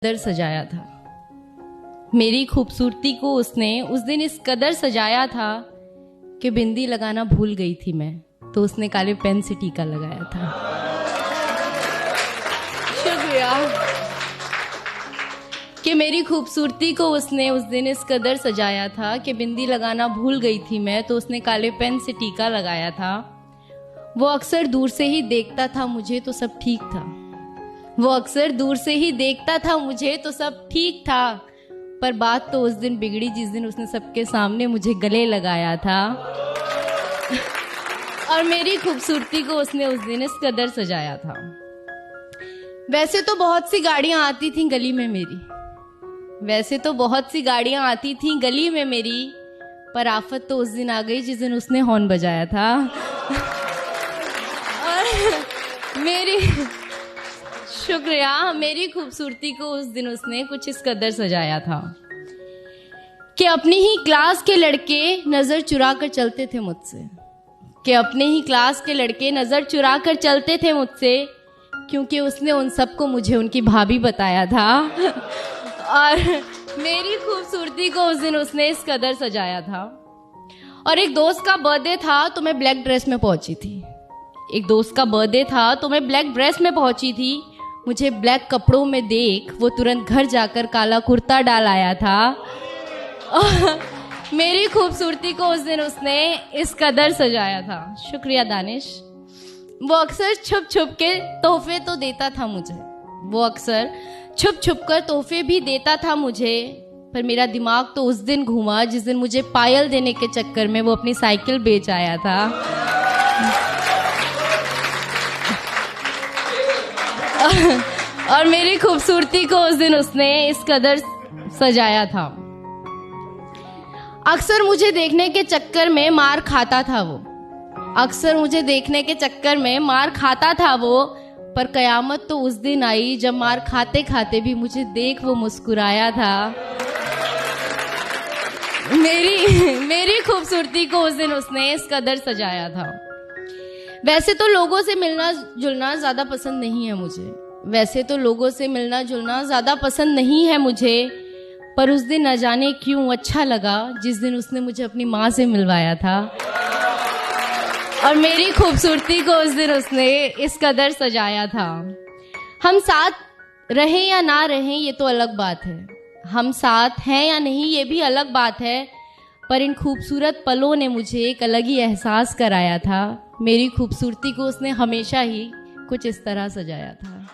कदर सजाया था। मेरी खूबसूरती को उसने उस दिन इस कदर सजाया था कि बिंदी लगाना भूल गई थी मैं, तो उसने काले पेन से टीका लगाया था। शुक्रिया। कि मेरी खूबसूरती को उसने उस दिन इस कदर सजाया था कि बिंदी लगाना भूल गई थी मैं, तो उसने काले पेन से टीका लगाया था। वो अक्सर दूर से ही देखता था मुझे तो सब ठीक था। वो अक्सर दूर से ही देखता था मुझे तो सब ठीक था, पर बात तो उस दिन बिगड़ी जिस दिन उसने सबके सामने मुझे गले लगाया था। और मेरी खूबसूरती को उसने उस दिन इस कदर सजाया था। वैसे तो बहुत सी गाड़ियां आती थीं गली में मेरी, वैसे तो बहुत सी गाड़ियां आती थीं गली में मेरी, पर आफत तो उस दिन आ गई जिस दिन उसने हॉर्न बजाया था। और शुक्रिया, मेरी खूबसूरती को उस दिन उसने कुछ इस कदर सजाया था कि अपनी ही क्लास के लड़के नजर चुरा कर चलते थे मुझसे, कि अपने ही क्लास के लड़के नजर चुरा कर चलते थे मुझसे, क्योंकि उसने उन सबको मुझे उनकी भाभी बताया था। और मेरी खूबसूरती को उस दिन उसने इस कदर सजाया था। और एक दोस्त का बर्थडे था तो मैं ब्लैक ड्रेस में पहुंची थी। एक दोस्त का बर्थडे था तो मैं ब्लैक ड्रेस में पहुंची थी। मुझे ब्लैक कपड़ों में देख वो तुरंत घर जाकर काला कुर्ता डाल आया था। मेरी खूबसूरती को उस दिन उसने इस कदर सजाया था। शुक्रिया दानिश। वो अक्सर छुप छुप के तोहफे तो देता था मुझे, वो अक्सर छुप छुप कर तोहफे भी देता था मुझे, पर मेरा दिमाग तो उस दिन घूमा जिस दिन मुझे पायल देने के चक्कर में वो अपनी साइकिल बेच आया था। और मेरी खूबसूरती को उस दिन उसने इस कदर सजाया था। अक्सर मुझे देखने के चक्कर में मार खाता था वो, अक्सर मुझे देखने के चक्कर में मार खाता था वो, पर कयामत तो उस दिन आई जब मार खाते खाते भी मुझे देख वो मुस्कुराया था। मेरी खूबसूरती को उस दिन उसने इस कदर सजाया था। वैसे तो लोगों से मिलना जुलना ज्यादा पसंद नहीं है मुझे, वैसे तो लोगों से मिलना जुलना ज्यादा पसंद नहीं है मुझे, पर उस दिन न जाने क्यों अच्छा लगा जिस दिन उसने मुझे अपनी माँ से मिलवाया था। और मेरी खूबसूरती को उस दिन उसने इस कदर सजाया था। हम साथ रहें या ना रहें ये तो अलग बात है, हम साथ हैं या नहीं ये भी अलग बात है, पर इन खूबसूरत पलों ने मुझे एक अलग ही एहसास कराया था। मेरी खूबसूरती को उसने हमेशा ही कुछ इस तरह सजाया था।